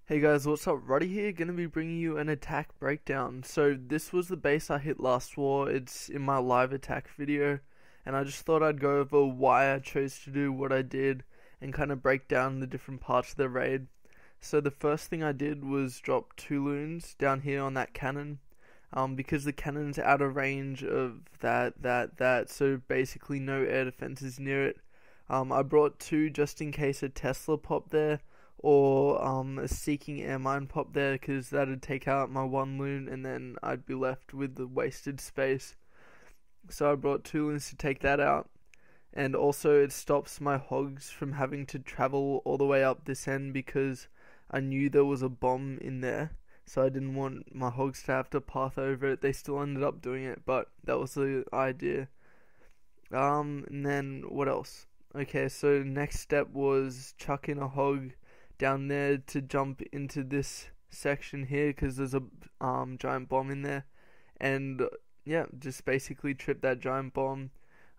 Hey guys, what's up? Ruddy here, gonna be bringing you an attack breakdown. So this was the base I hit last war. It's in my live attack video, and I just thought I'd go over why I chose to do what I did and kind of break down the different parts of the raid. So the first thing I did was drop 2 loons down here on that cannon, because the cannon's out of range of that, so basically no air defenses near it. I brought 2 just in case a Tesla popped there, or a seeking air mine pop there, because that'd take out my 1 loon and then I'd be left with the wasted space. So I brought 2 loons to take that out, and also it stops my hogs from having to travel all the way up this end because I knew there was a bomb in there, so I didn't want my hogs to have to path over it. They still ended up doing it, but that was the idea. And then what else? Okay, so next step was chucking a hog down there to jump into this section here because there's a giant bomb in there, and yeah, just basically trip that giant bomb.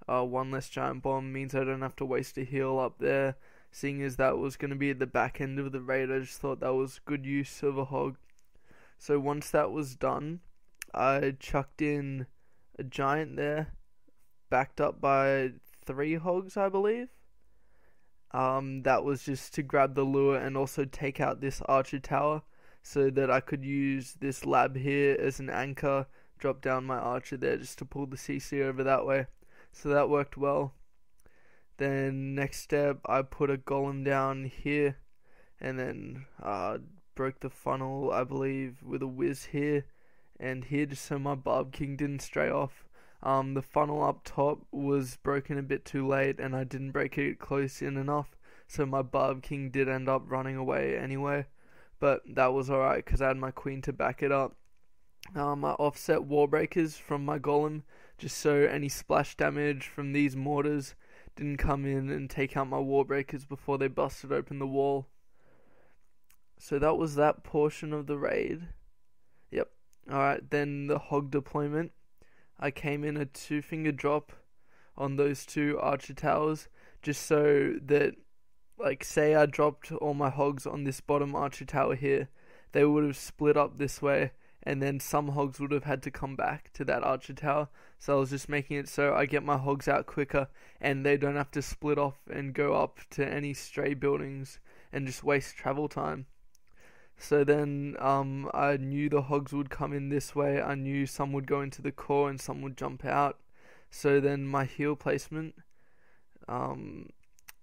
1 less giant bomb means I don't have to waste a heal up there, seeing as that was going to be at the back end of the raid. I just thought that was good use of a hog. So once that was done, I chucked in a giant there, backed up by 3 hogs, I believe. That was just to grab the lure and also take out this archer tower so that I could use this lab here as an anchor, drop down my archer there just to pull the CC over that way. So that worked well. Then next step, I put a golem down here and then broke the funnel, I believe, with a whiz here and here, just so my barb king didn't stray off. The funnel up top was broken a bit too late and I didn't break it close in enough, so my barb king did end up running away anyway, but that was alright because I had my queen to back it up. I offset wall breakers from my golem just so any splash damage from these mortars didn't come in and take out my wall breakers before they busted open the wall. So that was that portion of the raid. Yep. Alright, then the hog deployment. I came in a 2-finger drop on those 2 archer towers, just so that, like, say I dropped all my hogs on this bottom archer tower here, they would have split up this way, and then some hogs would have had to come back to that archer tower. So I was just making it so I get my hogs out quicker, and they don't have to split off and go up to any stray buildings and just waste travel time. So then I knew the hogs would come in this way. I knew some would go into the core and some would jump out. So then my heal placement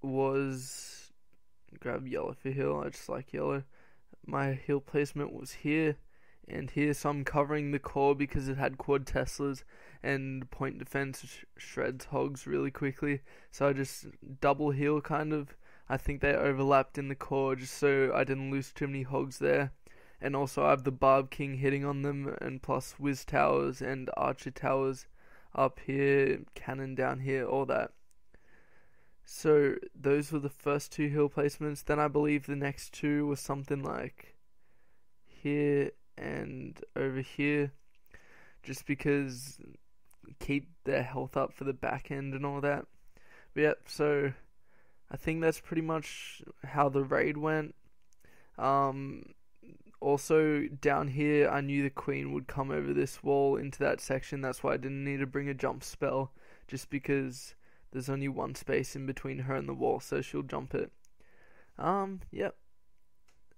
was, grab yellow for heal, I just like yellow. My heal placement was here and here, so I'm covering the core because it had quad Teslas and point defense shreds hogs really quickly. So I just double heal kind of. I think they overlapped in the core just so I didn't lose too many hogs there. And also I have the barb king hitting on them, and plus whiz towers and archer towers up here, cannon down here, all that. So those were the first 2 hill placements. Then I believe the next 2 was something like here and over here, just because keep their health up for the back end and all that. But yeah, so I think that's pretty much how the raid went. Also down here, I knew the queen would come over this wall into that section. That's why I didn't need to bring a jump spell, just because there's only 1 space in between her and the wall, so she'll jump it. Yep.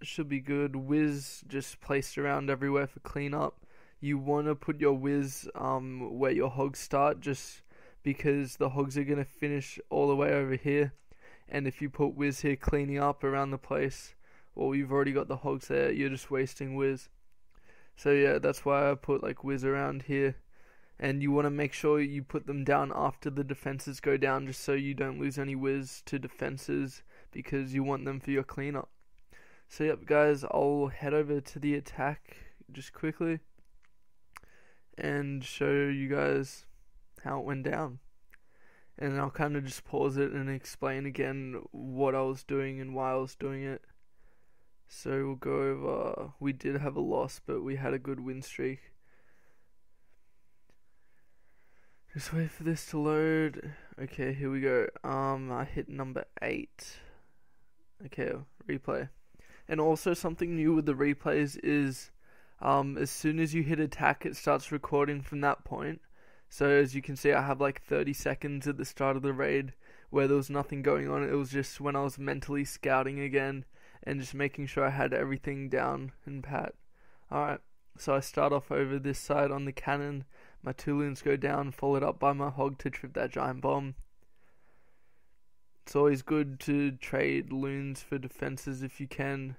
Should be good. Whiz just placed around everywhere for cleanup. You want to put your whiz where your hogs start, just because the hogs are going to finish all the way over here. And if you put whiz here cleaning up around the place, well, you've already got the hogs there, you're just wasting whiz. So yeah, that's why I put like whiz around here. And you want to make sure you put them down after the defenses go down, just so you don't lose any whiz to defenses, because you want them for your cleanup. So yep guys, I'll head over to the attack just quickly and show you guys how it went down. And I'll kind of just pause it and explain again what I was doing and why I was doing it. So we'll go over, we did have a loss, but we had a good win streak. Just wait for this to load. Okay, here we go. I hit number 8. Okay, replay. And also something new with the replays is as soon as you hit attack, it starts recording from that point. So as you can see, I have like 30 seconds at the start of the raid where there was nothing going on. It was just when I was mentally scouting again and just making sure I had everything down and pat. Alright, so I start off over this side on the cannon. My 2 loons go down, followed up by my hog to trip that giant bomb. It's always good to trade loons for defenses if you can.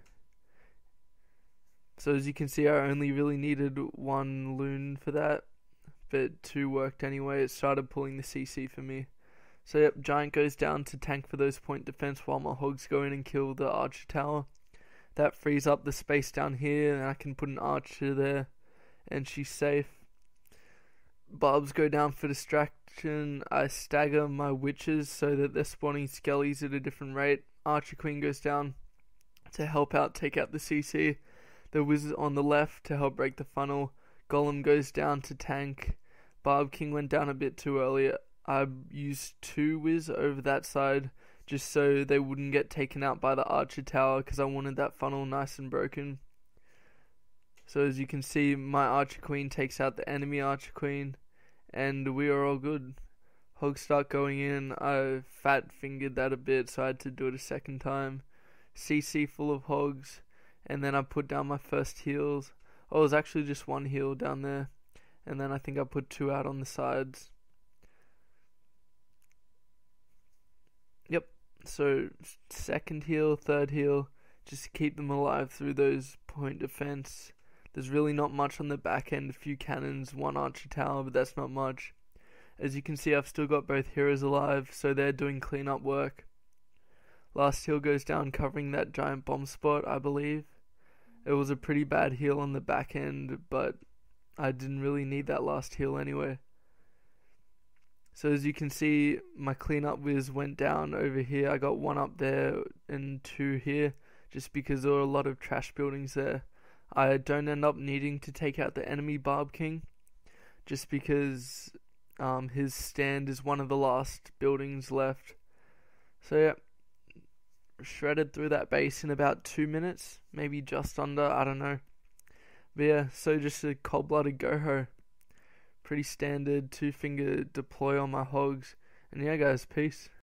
So as you can see, I only really needed 1 loon for that, but 2 worked anyway. It started pulling the CC for me. So yep, giant goes down to tank for those point defense while my hogs go in and kill the archer tower. That frees up the space down here, and I can put an archer there, and she's safe. Barbs go down for distraction. I stagger my witches so that they're spawning skellies at a different rate. Archer queen goes down to help out, take out the CC. The wizard on the left to help break the funnel. Golem goes down to tank. Barb king went down a bit too early. I used 2 whiz over that side just so they wouldn't get taken out by the archer tower because I wanted that funnel nice and broken. So as you can see, my archer queen takes out the enemy archer queen and we are all good. Hogs start going in. I fat fingered that a bit, so I had to do it a second time. CC full of hogs, and then I put down my first heals. Oh, it was actually just 1 heal down there, and then I think I put 2 out on the sides. Yep, so second heal, third heal, just to keep them alive through those point defense. There's really not much on the back end, a few cannons, 1 archer tower, but that's not much. As you can see, I've still got both heroes alive, so they're doing cleanup work. Last heal goes down covering that giant bomb spot, I believe. It was a pretty bad heal on the back end, but I didn't really need that last heal anyway. So as you can see, my cleanup whiz went down over here. I got 1 up there and 2 here, just because there were a lot of trash buildings there. I don't end up needing to take out the enemy Barb King, just because his stand is one of the last buildings left. So yeah, shredded through that base in about 2 minutes, maybe just under, I don't know. But yeah, so just a cold-blooded GoHo. Pretty standard 2-finger deploy on my hogs. And yeah guys, peace.